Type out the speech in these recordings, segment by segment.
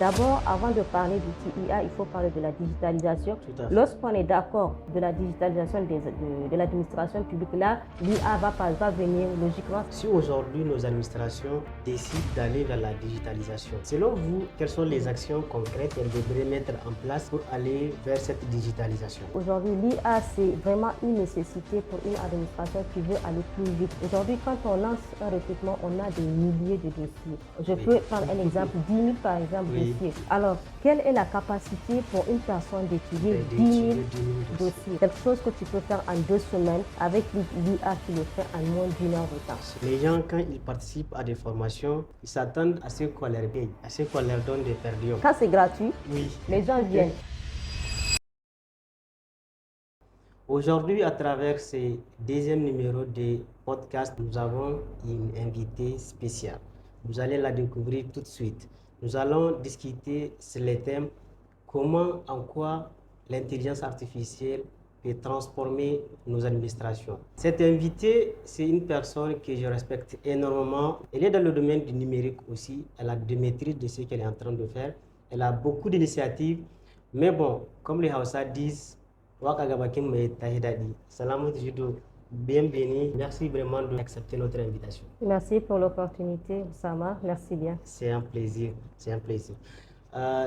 D'abord, avant de parler d'outils IA, il faut parler de la digitalisation. Lorsqu'on est d'accord de la digitalisation de l'administration publique, là, l'IA va venir logiquement. Si aujourd'hui nos administrations décident d'aller vers la digitalisation, selon vous, quelles sont les actions concrètes qu'elles devraient mettre en place pour aller vers cette digitalisation? Aujourd'hui, l'IA, c'est vraiment une nécessité pour une administration qui veut aller plus vite. Aujourd'hui, quand on lance un recrutement, on a des milliers de dossiers. Je peux prendre un exemple, 10 000 par exemple dossiers. Alors, quelle est la capacité pour une personne d'étudier 10 000 dossiers? Quelque chose que tu peux faire en 2 semaines, avec l'IA qui le fait en moins d'1 heure de temps. Les gens, quand ils participent à des formations, ils s'attendent à ce qu'on leur paye, à ce qu'on leur donne des per diem. Quand c'est gratuit, les gens viennent. Aujourd'hui, à travers ce deuxième numéro de podcast, nous avons une invitée spéciale. Vous allez la découvrir tout de suite. Nous allons discuter sur les thèmes comment, en quoi l'intelligence artificielle peut transformer nos administrations. Cette invitée, c'est une personne que je respecte énormément. Elle est dans le domaine du numérique aussi. Elle a de maîtrise de ce qu'elle est en train de faire. Elle a beaucoup d'initiatives. Mais bon, comme les Hausa disent, Salamot Judo, bienvenue. Merci vraiment d'accepter notre invitation. Merci pour l'opportunité, Oussama. Merci bien. C'est un plaisir, c'est un plaisir.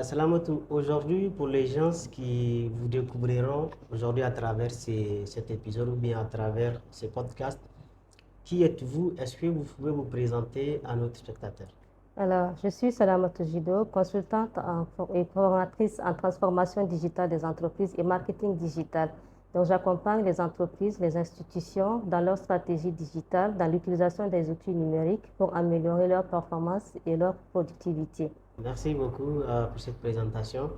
Salamotou, aujourd'hui, pour les gens qui vous découvriront aujourd'hui à travers cet épisode ou bien à travers ce podcast, qui êtes-vous? Est-ce que vous pouvez vous présenter à notre spectateur? Alors, je suis Salamot Jido, consultante et formatrice en transformation digitale des entreprises et marketing digital. Donc, j'accompagne les entreprises, les institutions dans leur stratégie digitale, dans l'utilisation des outils numériques pour améliorer leur performance et leur productivité. Merci beaucoup pour cette présentation.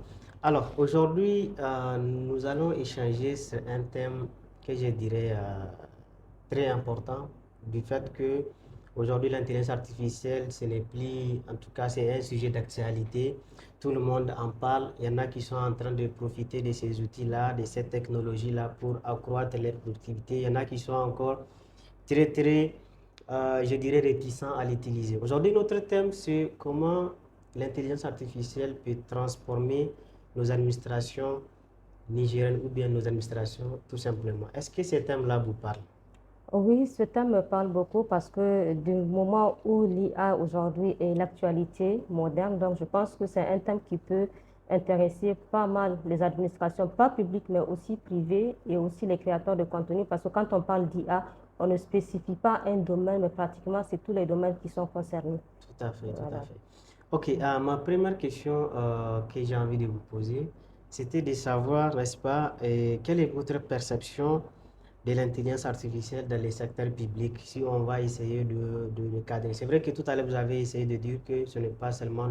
Alors, aujourd'hui, nous allons échanger sur un thème que je dirais très important, du fait que aujourd'hui, l'intelligence artificielle, ce n'est plus, en tout cas, c'est un sujet d'actualité. Tout le monde en parle. Il y en a qui sont en train de profiter de ces outils-là, de cette technologie-là pour accroître leur productivité. Il y en a qui sont encore très, je dirais, réticents à l'utiliser. Aujourd'hui, notre thème, c'est comment l'intelligence artificielle peut transformer nos administrations nigériennes ou bien nos administrations tout simplement. Est-ce que ce thème-là vous parle? Oui, ce thème me parle beaucoup parce que du moment où l'IA aujourd'hui est l'actualité moderne, donc je pense que c'est un thème qui peut intéresser pas mal les administrations, pas publiques, mais aussi privées et aussi les créateurs de contenu. Parce que quand on parle d'IA, on ne spécifie pas un domaine, mais pratiquement c'est tous les domaines qui sont concernés. Tout à fait, tout à fait. Ok, ma première question que j'ai envie de vous poser, c'était de savoir, n'est-ce pas, quelle est votre perception de l'intelligence artificielle dans les secteurs publics, si on va essayer de le cadrer. C'est vrai que tout à l'heure, vous avez essayé de dire que ce n'est pas seulement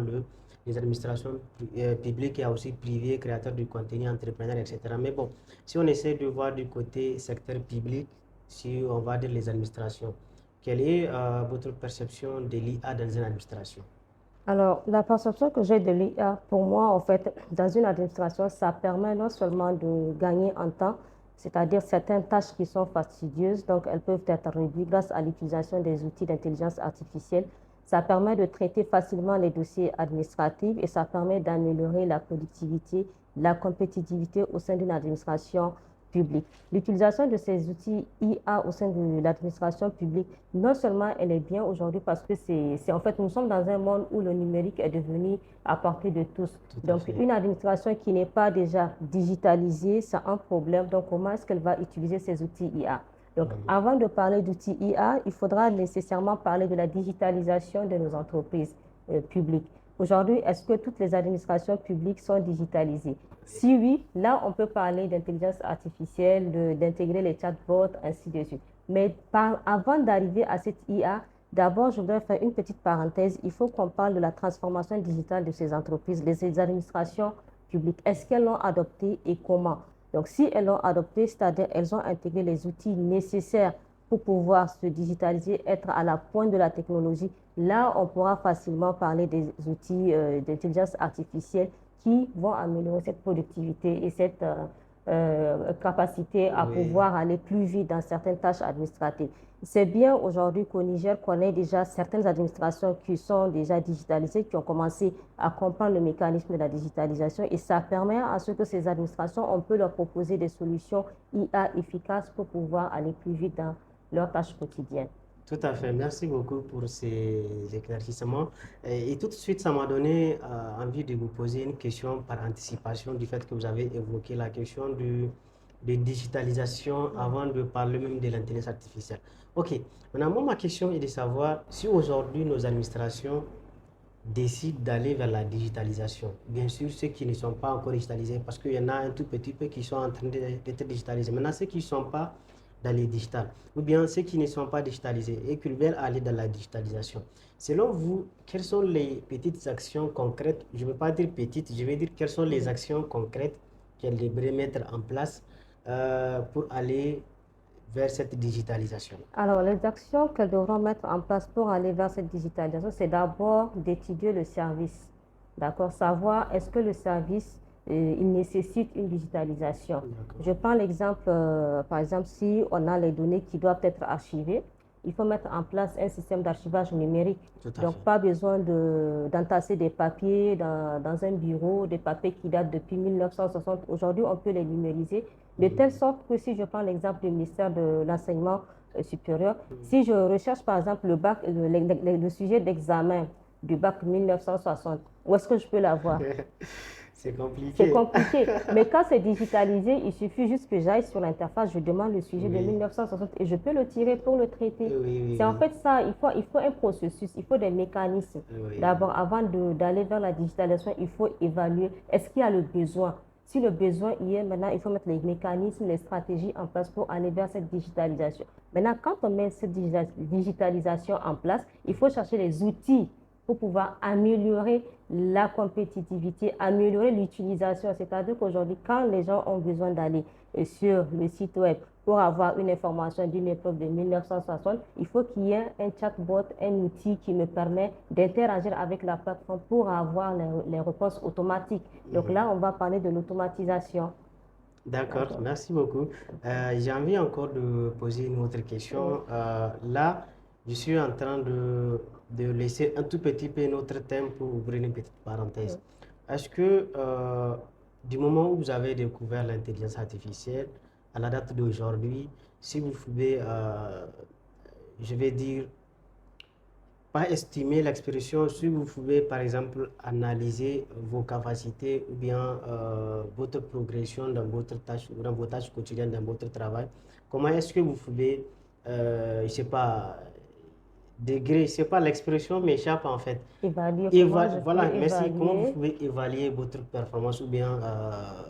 les administrations publiques, il y a aussi privés, créateurs de contenu, entrepreneurs, etc. Mais bon, si on essaie de voir du côté secteur public, si on va dire les administrations, quelle est votre perception de l'IA dans une administration? Alors, la perception que j'ai de l'IA, pour moi, en fait, dans une administration, ça permet non seulement de gagner en temps, c'est-à-dire certaines tâches qui sont fastidieuses, donc elles peuvent être réduites grâce à l'utilisation des outils d'intelligence artificielle. Ça permet de traiter facilement les dossiers administratifs et ça permet d'améliorer la productivité, la compétitivité au sein d'une administration publique. L'utilisation de ces outils IA au sein de l'administration publique, non seulement elle est bien aujourd'hui parce que en fait, nous sommes dans un monde où le numérique est devenu à portée de tous. Donc, une administration qui n'est pas déjà digitalisée, c'est un problème. Donc, comment est-ce qu'elle va utiliser ces outils IA? Donc, avant de parler d'outils IA, il faudra nécessairement parler de la digitalisation de nos entreprises publiques. Aujourd'hui, est-ce que toutes les administrations publiques sont digitalisées? Si oui, là, on peut parler d'intelligence artificielle, d'intégrer les chatbots, ainsi de suite. Mais avant d'arriver à cette IA, d'abord, je voudrais faire une petite parenthèse. Il faut qu'on parle de la transformation digitale de ces entreprises, de ces administrations publiques. Est-ce qu'elles l'ont adoptée et comment? Donc, si elles l'ont adoptée, c'est-à-dire elles ont intégré les outils nécessaires pour pouvoir se digitaliser, être à la pointe de la technologie, là, on pourra facilement parler des outils d'intelligence artificielle qui vont améliorer cette productivité et capacité à Oui. pouvoir aller plus vite dans certaines tâches administratives. C'est bien aujourd'hui qu'au Niger, qu'on ait déjà certaines administrations qui sont déjà digitalisées, qui ont commencé à comprendre le mécanisme de la digitalisation et ça permet à ce que ces administrations, on peut leur proposer des solutions IA efficaces pour pouvoir aller plus vite dans leurs tâches quotidiennes. Tout à fait. Merci beaucoup pour ces éclaircissements. Et tout de suite, ça m'a donné envie de vous poser une question par anticipation du fait que vous avez évoqué la question de digitalisation avant de parler même de l'intelligence artificielle. OK. Maintenant, moi, ma question est de savoir si aujourd'hui nos administrations décident d'aller vers la digitalisation. Bien sûr, ceux qui ne sont pas encore digitalisés, parce qu'il y en a un tout petit peu qui sont en train d'être digitalisés. Maintenant, ceux qui ne sont pas dans les digitales, ou bien ceux qui ne sont pas digitalisés et qui veulent aller dans la digitalisation. Selon vous, quelles sont les petites actions concrètes, je ne veux pas dire petites, je vais dire quelles sont les actions concrètes qu'elles devraient mettre en place pour aller vers cette digitalisation? Alors, les actions qu'elles devront mettre en place pour aller vers cette digitalisation, c'est d'abord d'étudier le service. D'accord? Savoir est-ce que le service, il nécessite une digitalisation. Je prends l'exemple, par exemple, si on a les données qui doivent être archivées, il faut mettre en place un système d'archivage numérique. Tout à Donc, fait. pas besoin d'entasser des papiers dans un bureau, des papiers qui datent depuis 1960. Aujourd'hui, on peut les numériser de telle sorte que si je prends l'exemple du ministère de l'Enseignement supérieur, si je recherche par exemple le bac, le sujet d'examen du bac 1960, où est-ce que je peux l'avoir? C'est C'est compliqué. compliqué. Mais quand c'est digitalisé, il suffit juste que j'aille sur l'interface, je demande le sujet de Oui, 1960 et je peux le tirer pour le traiter. oui, oui, C'est en oui. fait ça, il faut un processus, il faut des mécanismes. Oui, D'abord, avant d'aller vers la digitalisation, il faut évaluer est-ce qu'il y a le besoin. Si le besoin y est, maintenant, il faut mettre les mécanismes, les stratégies en place pour aller vers cette digitalisation. Maintenant, quand on met cette digitalisation en place, il faut chercher les outils pour pouvoir améliorer la compétitivité, améliorer l'utilisation. C'est-à-dire qu'aujourd'hui, quand les gens ont besoin d'aller sur le site web pour avoir une information d'une épreuve de 1960, il faut qu'il y ait un chatbot, un outil qui me permet d'interagir avec la plateforme pour avoir les réponses automatiques. Donc là, on va parler de l'automatisation. d'accord, D'accord. merci beaucoup. J'ai envie encore de poser une autre question. Là, je suis en train de laisser un tout petit peu notre thème pour ouvrir une petite parenthèse. Est-ce que du moment où vous avez découvert l'intelligence artificielle, à la date d'aujourd'hui, si vous pouvez, je vais dire, pas estimer l'expression, si vous pouvez par exemple analyser vos capacités ou bien votre progression dans votre tâche, dans vos tâches quotidiennes, dans votre travail, comment est-ce que vous pouvez, je sais pas, degré, je sais pas, l'expression m'échappe en fait. Évaluer comment je peux Voilà, merci. Comment vous évaluer. pouvez évaluer votre performance ou bien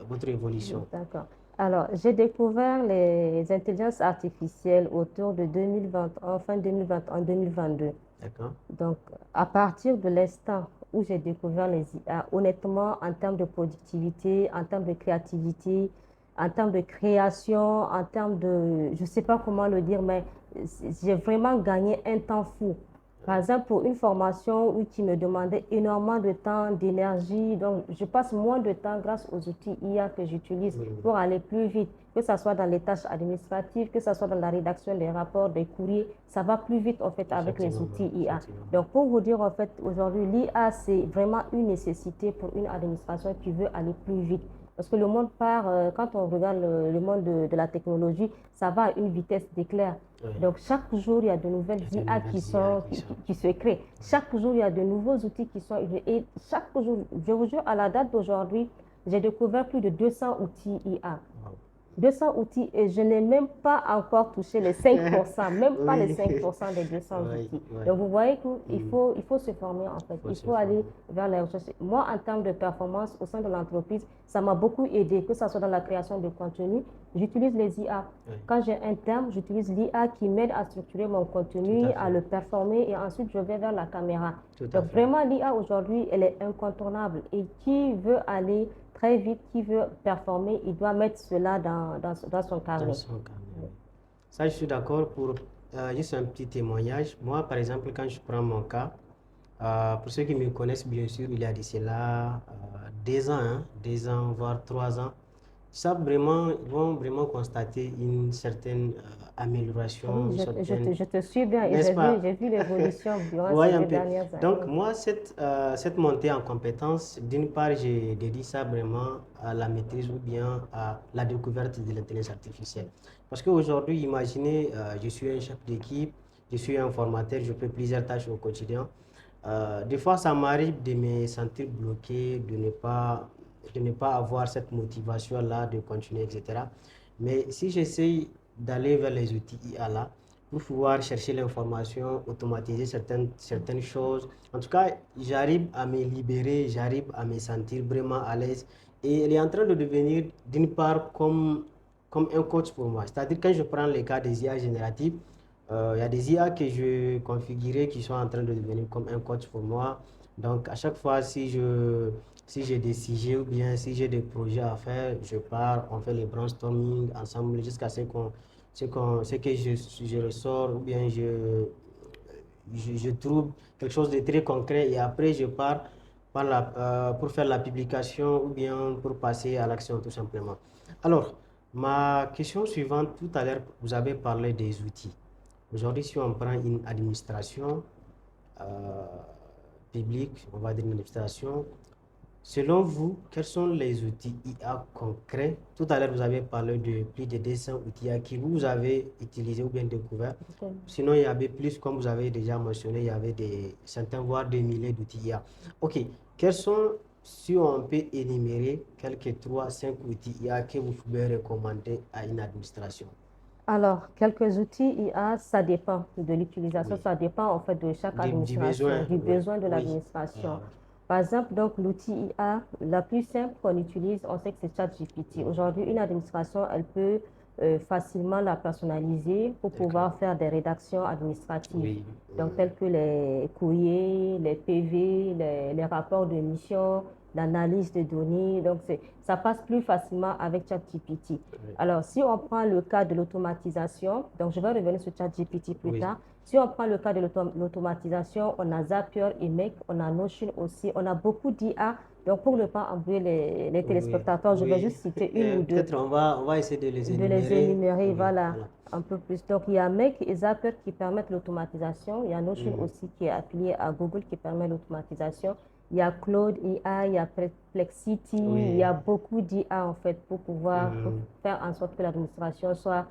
votre évolution? D'accord. Alors, j'ai découvert les intelligences artificielles autour de 2021, fin 2021, 2022. D'accord? Donc, à partir de l'instant où j'ai découvert les IA, honnêtement, en termes de productivité, en termes de créativité, en termes de création, en termes de, je ne sais pas comment le dire, mais j'ai vraiment gagné un temps fou. Par exemple, pour une formation qui me demandait énormément de temps, d'énergie, donc je passe moins de temps grâce aux outils IA que j'utilise Oui, pour aller plus vite, que ce soit dans les tâches administratives, que ce soit dans la rédaction des rapports, des courriers, ça va plus vite en fait avec les effectivement, outils IA. effectivement. Donc pour vous dire en fait, aujourd'hui, l'IA c'est vraiment une nécessité pour une administration qui veut aller plus vite. Parce que le monde part, quand on regarde le monde de la technologie, ça va à une vitesse d'éclair. Oui, Donc, chaque jour, il y a de nouvelles il y a de IA nouvelles IA qui sont. qui se créent. Chaque jour, il y a de nouveaux outils qui sont. Et chaque jour, je vous jure, à la date d'aujourd'hui, j'ai découvert plus de 200 outils IA. Wow. 200 outils et je n'ai même pas encore touché les 5%, même pas les Oui, 5% des 200 oui, outils. oui. Donc vous voyez qu'il Mm. il faut se former en fait, Faut il se faut aller former. vers les recherches. Moi, en termes de performance au sein de l'entreprise, ça m'a beaucoup aidé, que ce soit dans la création de contenu, j'utilise les IA. Oui, Quand j'ai un terme, j'utilise l'IA qui m'aide à structurer mon tout contenu, à à fait. le performer et ensuite je vais vers la caméra. Tout à Donc fait. vraiment, l'IA aujourd'hui, elle est incontournable et qui veut aller très vite, qui veut performer, il doit mettre cela dans son Dans carnet. son cas, oui. Ça, je suis d'accord pour juste un petit témoignage. Moi, par exemple, quand je prends mon cas, pour ceux qui me connaissent, bien sûr, il y a de cela 2 ans, hein, 2 ans, voire 3 ans, ça vraiment, ils vont vraiment constater une certaine amélioration, Oui, une certaine, je te suis bien et n'est-ce pas? j'ai vu l'évolution durant Vous ces voyez un deux peu. dernières Donc, années. moi, cette montée en compétences, d'une part, j'ai dédié ça vraiment à la maîtrise ou bien à la découverte de l'intelligence artificielle. Parce qu'aujourd'hui, imaginez, je suis un chef d'équipe, je suis un formateur, je fais plusieurs tâches au quotidien. Des fois, ça m'arrive de me sentir bloqué, de ne pas avoir cette motivation-là de continuer, etc. Mais si j'essaye d'aller vers les outils IA là, pour pouvoir chercher l'information, automatiser certaines choses. En tout cas, j'arrive à me libérer, j'arrive à me sentir vraiment à l'aise. Et elle est en train de devenir, d'une part, comme un coach pour moi. C'est-à-dire, quand je prends les cas des IA génératifs, il y a des IA que je configurais qui sont en train de devenir comme un coach pour moi. Donc, à chaque fois, si j'ai des sujets ou bien si j'ai des projets à faire, je pars, on fait les brainstorming ensemble jusqu'à ce que je ressors ou bien je trouve quelque chose de très concret et après je pars pour faire la publication ou bien pour passer à l'action tout simplement. Alors, ma question suivante, tout à l'heure, vous avez parlé des outils. Aujourd'hui, si on prend une administration euh, publique, on va dire une administration, selon vous, quels sont les outils IA concrets? Tout à l'heure, vous avez parlé de plus de 200 outils IA que vous avez utilisés ou bien découverts. Sinon, il y avait plus, comme vous avez déjà mentionné, il y avait certains, voire des milliers d'outils IA. OK. Quels sont, si on peut énumérer quelques 3, 5 outils IA que vous pouvez recommander à une administration? Alors, quelques outils IA, ça dépend de l'utilisation, Oui. ça dépend en fait de chaque Du administration, besoin, du oui. besoin de Oui. l'administration. Par exemple, donc l'outil IA, la plus simple qu'on utilise, on sait que c'est ChatGPT. Aujourd'hui, une administration, elle peut facilement la personnaliser pour pouvoir faire des rédactions administratives. Oui. Donc, telles que les courriers, les PV, les rapports de mission, l'analyse de données. Donc, ça passe plus facilement avec ChatGPT. Alors, si on prend le cas de l'automatisation, donc je vais revenir sur ChatGPT plus Oui. tard. Si on prend le cas de l'automatisation, on a Zapier et Make, on a Notion aussi, on a beaucoup d'IA. Donc, pour ne pas embrouiller les Oui. téléspectateurs, je vais Oui. juste citer une ou deux Peut-être on va essayer de les de les énumérer. énumérer, Oui. voilà, Voilà. un peu plus. Donc, il y a Make et Zapier qui permettent l'automatisation. Il y a Notion Mhm. aussi qui est affilié à Google qui permet l'automatisation. Il y a Claude IA, il y a Perplexity, il y Oui. a beaucoup d'IA en fait pour pouvoir Mhm. faire en sorte que l'administration soit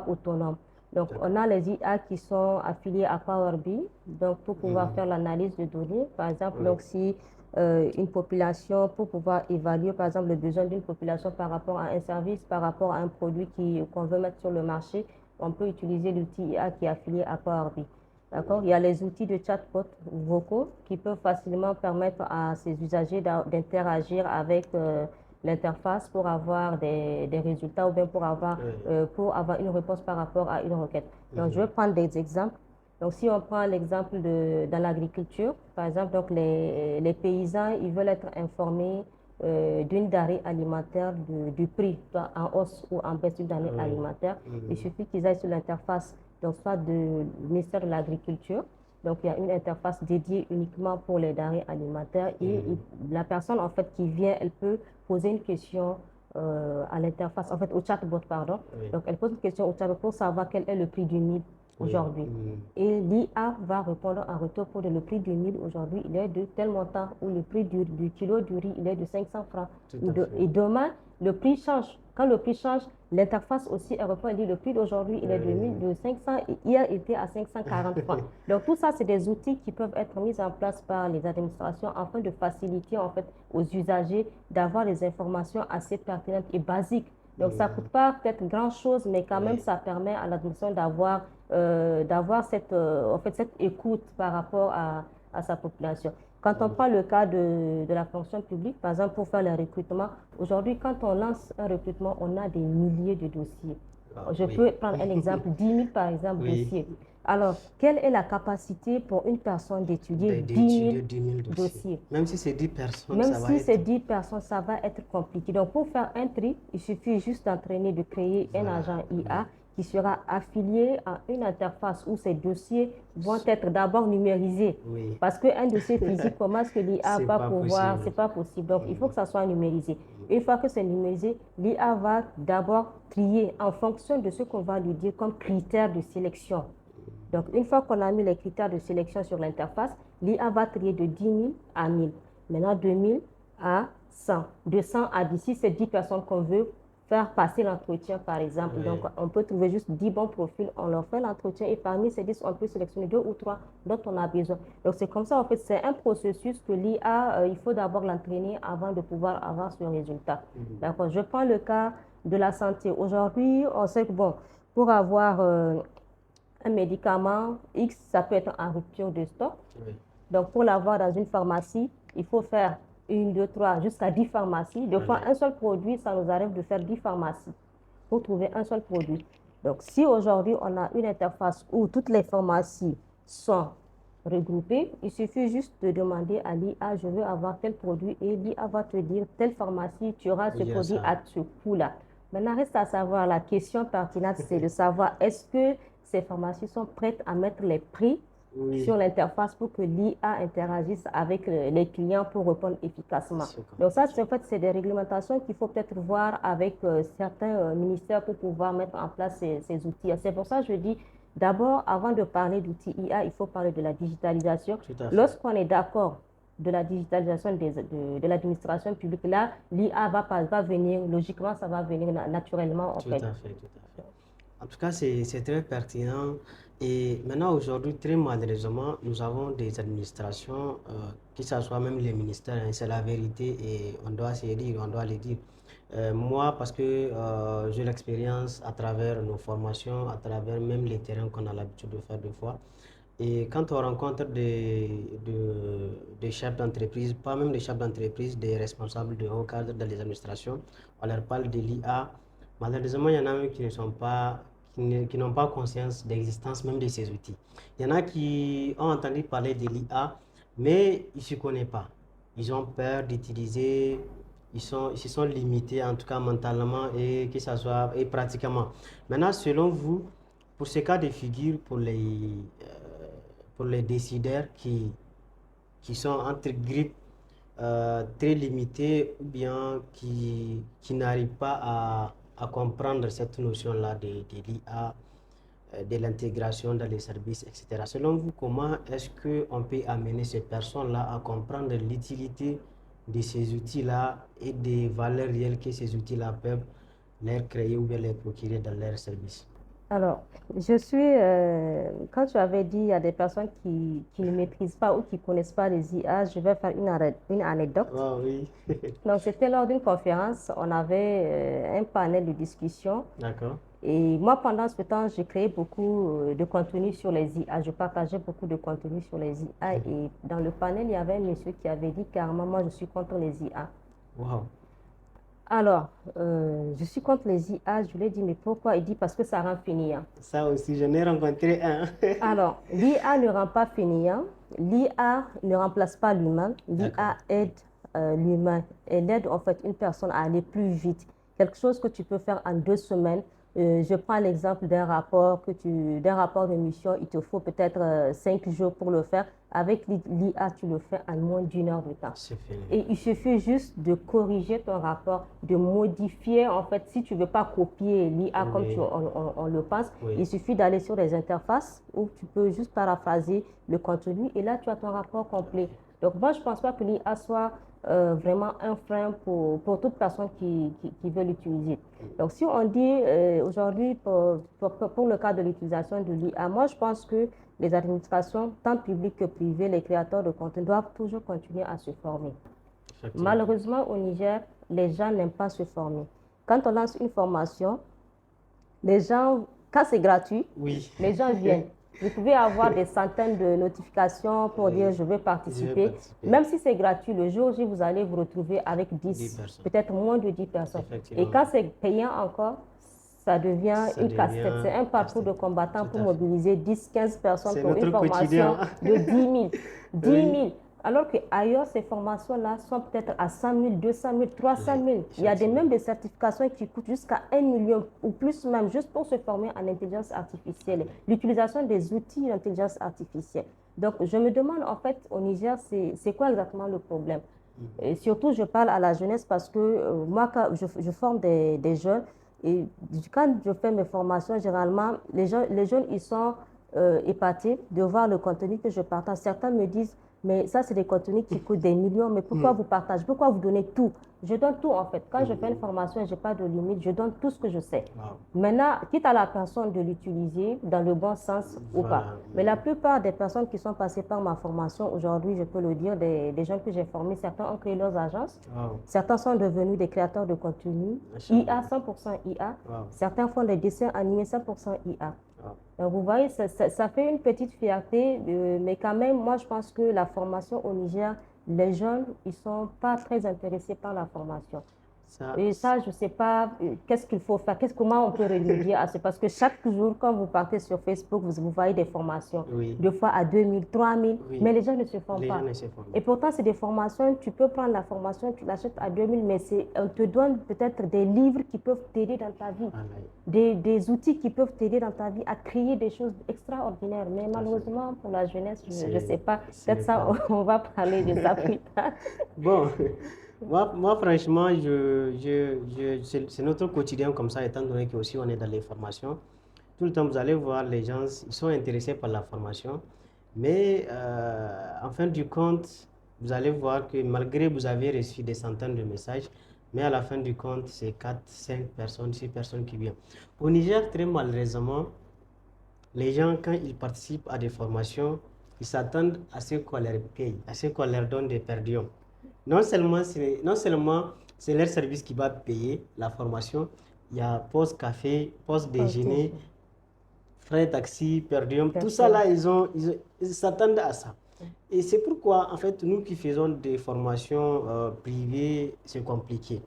autonome. Donc, D'accord. on a les IA qui sont affiliés à Power BI, donc pour pouvoir Mhm. faire l'analyse de données. Par exemple, Oui. donc si une population, pour pouvoir évaluer par exemple le besoin d'une population par rapport à un service, par rapport à un produit qu'on veut mettre sur le marché, on peut utiliser l'outil IA qui est affilié à Power BI. D'accord? Il y a les outils de chatbot vocaux qui peuvent facilement permettre à ces usagers d'interagir avec l'interface pour avoir des résultats ou bien pour avoir une réponse par rapport à une requête. Donc, je vais prendre des exemples. Donc, si on prend l'exemple dans l'agriculture, par exemple, donc les paysans, ils veulent être informés d'une denrée alimentaire, du prix, soit en hausse ou en baisse d'une denrée alimentaire. Il suffit qu'ils aillent sur l'interface, donc soit du ministère de l'Agriculture. Donc, il y a une interface dédiée uniquement pour les denrées alimentaires et la personne, en fait, qui vient, elle peut poser une question à l'interface, en fait, au chatbot, pardon. Oui. Donc, elle pose une question au chatbot pour savoir quel est le prix du mil Oui. aujourd'hui. Et l'IA va répondre en retour pour le prix du mil aujourd'hui, il est de tel montant, ou le prix du kilo du riz, il est de 500 francs. Et demain, le prix change. Quand le prix change, l'interface aussi, elle répond, elle dit le prix d'aujourd'hui, il est de 500 et hier, il était à 540 francs. Donc, tout ça, c'est des outils qui peuvent être mis en place par les administrations afin de faciliter, en fait, aux usagers d'avoir des informations assez pertinentes et basiques. Donc, ça ne coûte pas peut-être grand-chose, mais quand même, ça permet à l'administration d'avoir en fait, cette écoute par rapport à sa population. Quand on prend le cas de la fonction publique, par exemple, pour faire le recrutement, aujourd'hui, quand on lance un recrutement, on a des milliers de dossiers. Je peux prendre un exemple, 10 000 par exemple dossiers. Alors, quelle est la capacité pour une personne d'étudier 10 000 dossiers? Même si c'est 10 personnes, Même ça va si c'est être... 10 personnes, ça va être compliqué. Donc, pour faire un tri, il suffit juste d'entraîner, de créer un agent IA qui sera affilié à une interface où ces dossiers vont être d'abord numérisés. Oui, Parce qu'un dossier physique, comment est-ce que l'IA c'est va pas pouvoir, possible. c'est pas possible. Donc, il faut Mhm. que ça soit numérisé. Une fois que c'est numérisé, l'IA va d'abord trier en fonction de ce qu'on va lui dire comme critères de sélection. Donc, une fois qu'on a mis les critères de sélection sur l'interface, l'IA va trier de 10 000 à 1000. Maintenant, 2000 à 100. De 100 à 10, si c'est 10 personnes qu'on veut faire passer l'entretien, par exemple. Donc, Oui, on peut trouver juste 10 bons profils, on leur fait l'entretien et parmi ces 10, on peut sélectionner 2 ou 3 dont on a besoin. Donc, c'est comme ça, en fait, c'est un processus que l'IA, il faut d'abord l'entraîner avant de pouvoir avoir ce résultat. mhm. D'accord. Je prends le cas de la santé. Aujourd'hui, on sait que, bon, pour avoir un médicament X, ça peut être en rupture de stock. Oui, Donc, pour l'avoir dans une pharmacie, il faut faire une, deux, trois, jusqu'à 10 pharmacies. Deux fois, allez. un seul produit, ça nous arrive de faire 10 pharmacies pour trouver un seul produit. Donc, si aujourd'hui, on a une interface où toutes les pharmacies sont regroupées, il suffit juste de demander à l'IA, je veux avoir tel produit, et l'IA va te dire, telle pharmacie, tu auras ce Il y a produit ça. à ce coût-là. Maintenant, reste à savoir, la question pertinente, c'est de savoir, est-ce que ces pharmacies sont prêtes à mettre les prix sur Oui, l'interface pour que l'IA interagisse avec les clients pour répondre efficacement. c'est Donc ça, compliqué. en fait, c'est des réglementations qu'il faut peut-être voir avec certains ministères pour pouvoir mettre en place ces outils. C'est pour ça que je dis, d'abord, avant de parler d'outils IA, il faut parler de la digitalisation. Tout à fait. Lorsqu'on est d'accord de la digitalisation de l'administration publique, là, l'IA va venir, logiquement, ça va venir naturellement, en Tout fait. à fait, tout à fait. En tout cas, c'est très pertinent. Et maintenant, aujourd'hui, très malheureusement, nous avons des administrations, que ce soit même les ministères, hein, c'est la vérité et on doit se dire, on doit le dire. Moi, parce que j'ai l'expérience à travers nos formations, à travers même les terrains qu'on a l'habitude de faire des fois. Et quand on rencontre des chefs d'entreprise, pas même des chefs d'entreprise, des responsables de haut cadre dans les administrations, on leur parle de l'IA. Malheureusement, il y en a même qui ne sont pas, qui n'ont pas conscience d'existence même de ces outils. Il y en a qui ont entendu parler de l'IA, mais ils ne se connaissent pas. Ils ont peur d'utiliser, ils se sont limités, en tout cas mentalement et que ça soit et pratiquement. Maintenant, selon vous, pour ce cas de figure, pour les décideurs qui sont entre grippes très limités ou bien qui n'arrivent pas à comprendre cette notion-là de l'IA, de l'intégration dans les services, etc. Selon vous, comment est-ce qu'on peut amener ces personnes-là à comprendre l'utilité de ces outils-là et des valeurs réelles que ces outils-là peuvent leur créer ou bien leur procurer dans leurs services? Alors, quand tu avais dit il y a des personnes qui ne maîtrisent pas ou qui ne connaissent pas les IA, je vais faire une anecdote. Ah oui, Donc, c'était lors d'une conférence, on avait un panel de discussion. d'accord. Et moi, pendant ce temps, j'ai créé beaucoup de contenu sur les IA. Je partageais beaucoup de contenu sur les IA. Et dans le panel, il y avait un monsieur qui avait dit carrément, moi, je suis contre les IA. Wow. Alors, je suis contre les IA. Je lui ai dit, mais pourquoi? Il dit, parce que ça rend fainéant. Ça aussi, j'en ai rencontré un. Alors, l'IA ne rend pas fainéant. L'IA ne remplace pas l'humain. D'accord. L'IA aide l'humain. Elle aide en fait une personne à aller plus vite. Quelque chose que tu peux faire en 2 semaines. Je prends l'exemple d'un rapport de mission. Il te faut peut-être 5 jours pour le faire. Avec l'IA, tu le fais en moins d'1 heure de temps. C'est fini. Et il suffit juste de corriger ton rapport, de modifier, en fait, si tu ne veux pas copier l'IA comme Oui, on le pense, oui. il suffit d'aller sur les interfaces où tu peux juste paraphraser le contenu et là, tu as ton rapport complet. Donc, moi, je ne pense pas que l'IA soit vraiment un frein pour toute personne qui veut l'utiliser. Donc, si on dit aujourd'hui, pour le cas de l'utilisation de l'IA, moi, je pense que les administrations, tant publiques que privées, les créateurs de contenu doivent toujours continuer à se former. Effectivement. Malheureusement, au Niger, les gens n'aiment pas se former. Quand on lance une formation, les gens, quand c'est gratuit, Oui. les gens viennent. Vous pouvez avoir des centaines de notifications pour dire Oui. je veux Je vais participer. participer. Même si c'est gratuit, le jour J, vous allez vous retrouver avec 10 10, personnes. peut-être moins de 10 personnes. Et Effectivement. quand c'est payant encore, ça devient Ça une casse-tête. C'est devient un parcours de casse-tête. combattant Tout pour à fait. mobiliser 10, 15 personnes C'est pour une notre formation quotidien. de 10 000. 10 Oui. 000. Alors qu'ailleurs, ces formations-là sont peut-être à 100 000, 200 000, 300 000. Il y a même des certifications qui coûtent jusqu'à 1 million ou plus même, juste pour se former en intelligence artificielle, l'utilisation des outils d'intelligence artificielle. Donc, je me demande en fait au Niger, c'est quoi exactement le problème? Et surtout, je parle à la jeunesse parce que moi, quand je forme des jeunes et quand je fais mes formations, généralement, les jeunes, ils sont épatés de voir le contenu que je partage. Certains me disent, mais ça, c'est des contenus qui coûtent des millions, mais pourquoi vous partagez? Pourquoi vous donnez tout? Je donne tout en fait. Quand je fais une formation, je n'ai pas de limite, je donne tout ce que je sais. Wow. Maintenant, quitte à la personne de l'utiliser dans le bon sens ou pas. Voilà. Mais la plupart des personnes qui sont passées par ma formation aujourd'hui, je peux le dire, des gens que j'ai formés, certains ont créé leurs agences, Wow. certains sont devenus des créateurs de contenu, Machallah. IA, 100% IA, Wow. certains font des dessins animés 100% IA. Wow. Donc, vous voyez, ça fait une petite fierté, mais quand même, moi, je pense que la formation au Niger, les jeunes, ils ne sont pas très intéressés par la formation. Ça, Et ça, je ne sais pas qu'est-ce qu'il faut faire, comment on peut remédier à ça. Parce que chaque jour, quand vous partez sur Facebook, vous voyez des formations, oui, deux fois à 2 000, 3 000, oui. mais les gens ne se forment Les pas. gens ne se forment Et pas. pourtant, c'est des formations, tu peux prendre la formation, tu l'achètes à 2 000, mais on te donne peut-être des livres qui peuvent t'aider dans ta vie, Voilà. des outils qui peuvent t'aider dans ta vie à créer des choses extraordinaires. Mais Tout à fait. malheureusement, pour la jeunesse, je ne C'est- sais pas. ce Peut-être n'est ça, pas- on va parler de ça plus tard. Bon, moi, franchement, c'est notre quotidien comme ça, étant donné qu'aussi on est dans les formations. Tout le temps, vous allez voir les gens, ils sont intéressés par la formation, mais en fin du compte, vous allez voir que malgré vous avez reçu des centaines de messages, mais à la fin du compte, c'est 4, 5 personnes, 6 personnes qui viennent. Au Niger, très malheureusement, les gens, quand ils participent à des formations, ils s'attendent à ce qu'on leur paye, à ce qu'on leur donne des per diem. Non seulement c'est leur service qui va payer la formation, il y a pause café, pause déjeuner, frais taxi, per diem, tout ça là, ils s'attendent à ça. Et c'est pourquoi, en fait, nous qui faisons des formations privées, c'est compliqué.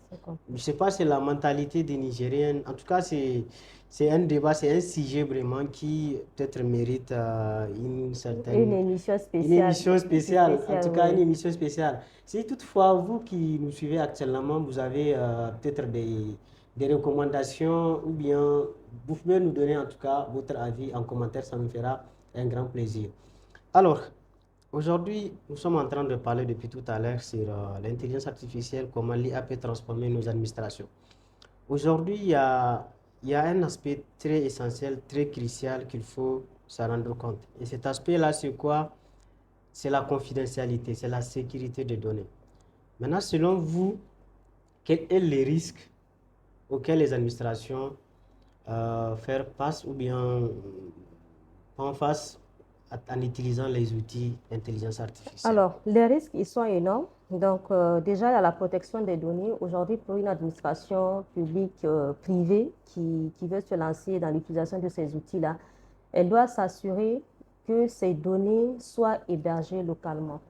Je ne sais pas, c'est la mentalité des Nigériens. En tout cas, c'est un débat, c'est un sujet vraiment qui peut-être mérite une certaine... Une émission spéciale. Une émission spéciale, en tout cas oui. une émission spéciale. Si toutefois, vous qui nous suivez actuellement, vous avez peut-être des recommandations ou bien vous pouvez nous donner en tout cas votre avis en commentaire, ça nous fera un grand plaisir. Alors, aujourd'hui, nous sommes en train de parler depuis tout à l'heure sur l'intelligence artificielle, comment l'IA peut transformer nos administrations. Aujourd'hui, il y a un aspect très essentiel, très crucial qu'il faut s'en rendre compte. Et cet aspect-là, c'est quoi? C'est la confidentialité, c'est la sécurité des données. Maintenant, selon vous, quels sont les risques auxquels les administrations faire face ou bien font face en utilisant les outils d'intelligence artificielle? Alors, les risques, ils sont énormes. Donc, déjà, il y a la protection des données. Aujourd'hui, pour une administration publique, privée, qui veut se lancer dans l'utilisation de ces outils-là, elle doit s'assurer que ces données soient hébergées localement.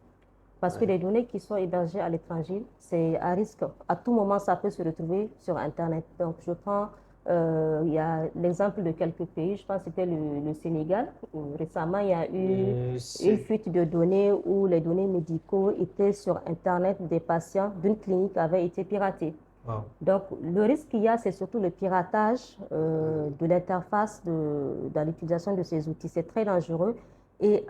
Parce que les données qui sont hébergées à l'étranger, c'est à risque. À tout moment, ça peut se retrouver sur Internet. Donc, je prends, il y a l'exemple de quelques pays. Je pense que c'était le Sénégal. Récemment, il y a eu une fuite de données où les données médicaux étaient sur Internet des patients d'une clinique avaient été piratées. Wow. Donc, le risque qu'il y a, c'est surtout le piratage de l'interface dans l'utilisation de ces outils. C'est très dangereux. Et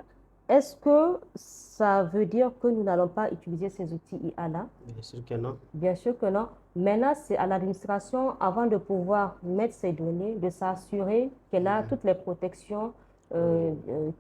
est-ce que ça veut dire que nous n'allons pas utiliser ces outils IA-là? Bien sûr que non. Bien sûr que non. Maintenant, c'est à l'administration, avant de pouvoir mettre ces données, de s'assurer qu'elle a toutes les protections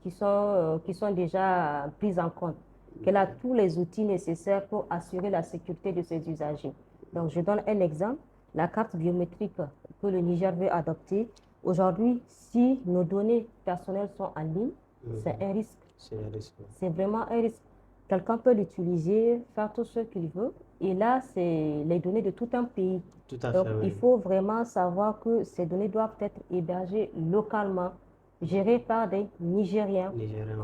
qui sont déjà prises en compte, qu'elle a tous les outils nécessaires pour assurer la sécurité de ses usagers. Donc, je donne un exemple. La carte biométrique que le Niger veut adopter. Aujourd'hui, si nos données personnelles sont en ligne, c'est un risque. C'est un risque. C'est vraiment un risque. Quelqu'un peut l'utiliser, faire tout ce qu'il veut. Et là, c'est les données de tout un pays. Tout à Donc, fait, oui. il faut vraiment savoir que ces données doivent être hébergées localement, gérées par des Nigériens,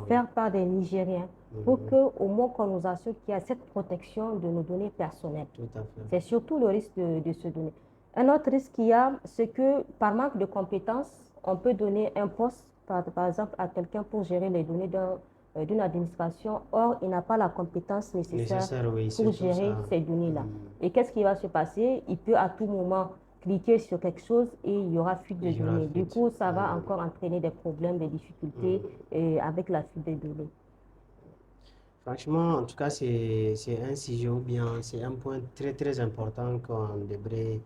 faire par des Nigériens, pour qu'au moins qu'on nous assure qu'il y a cette protection de nos données personnelles. Tout à fait. C'est surtout le risque de se donner. Un autre risque qu'il y a, c'est que par manque de compétences, on peut donner un poste, par exemple, à quelqu'un pour gérer les données d'une administration. Or, il n'a pas la compétence nécessaire Oui, pour surtout gérer ça. ces données-là. Et qu'est-ce qui va se passer? Il peut à tout moment cliquer sur quelque chose et il y aura fuite de Il y aura données. Du fuite. coup, ça va encore entraîner des problèmes, des difficultés avec la fuite des données. Franchement, en tout cas, c'est un sujet ou bien c'est un point très très important qu'on devrait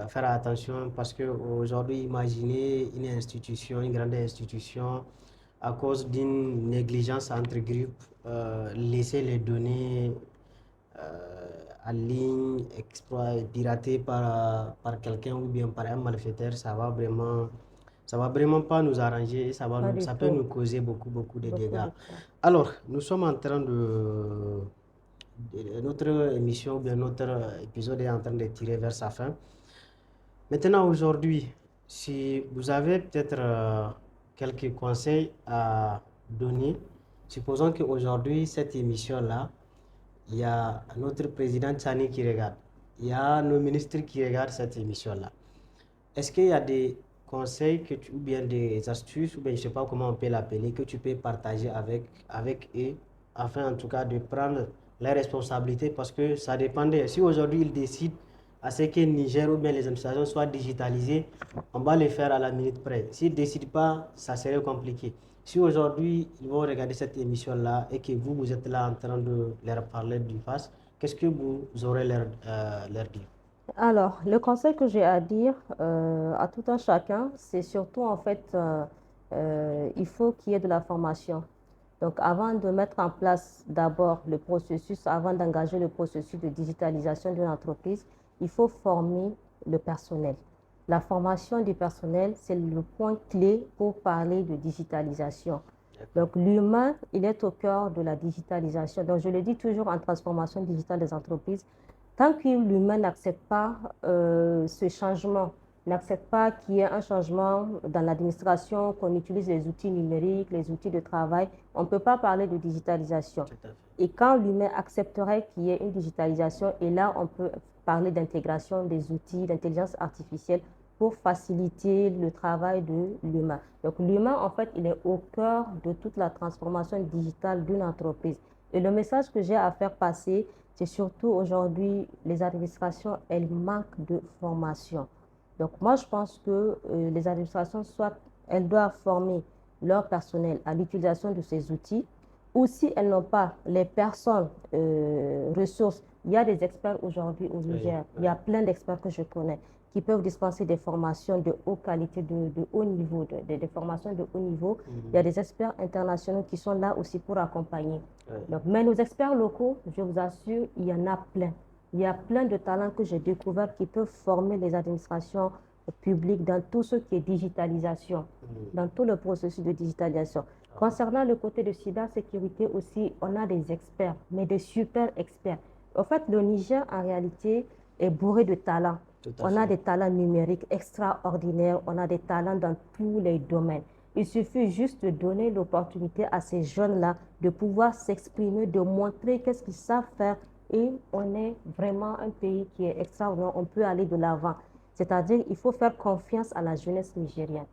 faire attention parce qu'aujourd'hui, imaginez une institution, une grande institution, à cause d'une négligence entre groupes, laisser les données en ligne, piratées par quelqu'un ou bien par un malfaiteur, ça va vraiment pas nous arranger et Pas du ça peut tout. nous causer beaucoup de Beaucoup dégâts. de temps. Alors, nous sommes en train notre émission ou bien notre épisode est en train de tirer vers sa fin. Maintenant, aujourd'hui, si vous avez peut-être quelques conseils à donner, supposons qu'aujourd'hui, cette émission-là, il y a notre président Tchani qui regarde, il y a nos ministres qui regardent cette émission-là. Est-ce qu'il y a des conseils ou bien des astuces, ou bien je ne sais pas comment on peut l'appeler, que tu peux partager avec eux, afin en tout cas de prendre les responsabilités, parce que ça dépendait. Si aujourd'hui ils décident à ce que Niger ou bien les administrations soient digitalisées, on va les faire à la minute près. S'ils ne décident pas, ça serait compliqué. Si aujourd'hui ils vont regarder cette émission-là et que vous êtes là en train de leur parler d'une face, qu'est-ce que vous aurez leur dire? Alors, le conseil que j'ai à dire à tout un chacun, c'est surtout en fait, il faut qu'il y ait de la formation. Donc, avant de mettre en place d'abord le processus, avant d'engager le processus de digitalisation d'une entreprise, il faut former le personnel. La formation du personnel, c'est le point clé pour parler de digitalisation. Donc, l'humain, il est au cœur de la digitalisation. Donc, je le dis toujours en transformation digitale des entreprises, tant que l'humain n'accepte pas ce changement, n'accepte pas qu'il y ait un changement dans l'administration, qu'on utilise les outils numériques, les outils de travail, on ne peut pas parler de digitalisation. Et quand l'humain accepterait qu'il y ait une digitalisation, et là, on peut parler d'intégration des outils d'intelligence artificielle pour faciliter le travail de l'humain. Donc, l'humain, en fait, il est au cœur de toute la transformation digitale d'une entreprise. Et le message que j'ai à faire passer, c'est surtout aujourd'hui, les administrations, elles manquent de formation. Donc moi, je pense que les administrations, soit elles doivent former leur personnel à l'utilisation de ces outils, ou si elles n'ont pas les personnes ressources, il y a des experts aujourd'hui au Niger, il y a plein d'experts que je connais qui peuvent dispenser des formations de haute qualité, de haut niveau, des formations de haut niveau. Il y a des experts internationaux qui sont là aussi pour accompagner. Donc, mais nos experts locaux, je vous assure, il y en a plein. Il y a plein de talents que j'ai découverts qui peuvent former les administrations publiques dans tout ce qui est digitalisation, dans tout le processus de digitalisation. Concernant le côté de cybersécurité aussi, on a des experts, mais des super experts. En fait, le Niger, en réalité, est bourré de talents. On a des talents numériques extraordinaires, on a des talents dans tous les domaines. Il suffit juste de donner l'opportunité à ces jeunes-là de pouvoir s'exprimer, de montrer qu'est-ce qu'ils savent faire. Et on est vraiment un pays qui est extraordinaire, on peut aller de l'avant. C'est-à-dire qu'il faut faire confiance à la jeunesse nigérienne.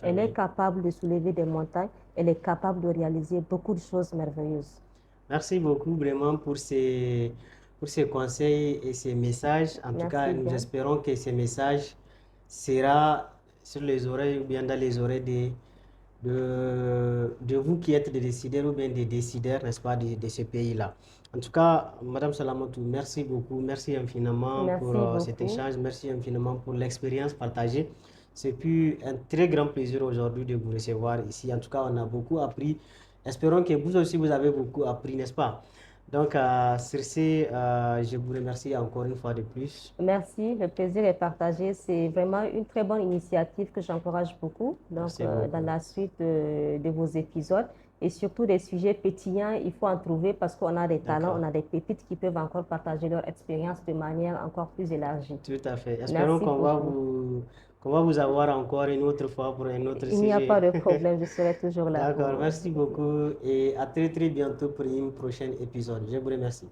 Elle est capable de soulever des montagnes, elle est capable de réaliser beaucoup de choses merveilleuses. Merci beaucoup vraiment pour ces conseils et ces messages. En tout cas, nous espérons que ces messages seront sur les oreilles ou bien dans les oreilles de vous qui êtes des décideurs ou bien des décideurs, n'est-ce pas, de ce pays-là. En tout cas, Madame Salamatou, merci beaucoup, merci infiniment pour cet échange, merci infiniment pour l'expérience partagée. C'est puis un très grand plaisir aujourd'hui de vous recevoir ici. En tout cas, on a beaucoup appris. Espérons que vous aussi, vous avez beaucoup appris, n'est-ce pas? Donc, sur ce, je vous remercie encore une fois de plus. Merci, le plaisir est partagé. C'est vraiment une très bonne initiative que j'encourage beaucoup, donc, dans la suite de vos épisodes. Et surtout des sujets pétillants, il faut en trouver parce qu'on a des talents, on a des pépites qui peuvent encore partager leur expérience de manière encore plus élargie. Tout à fait. Espérons qu'on va vous avoir encore une autre fois pour un autre sujet. Il n'y a pas de problème, je serai toujours là. D'accord, merci beaucoup et à très très bientôt pour un prochain épisode. Je vous remercie.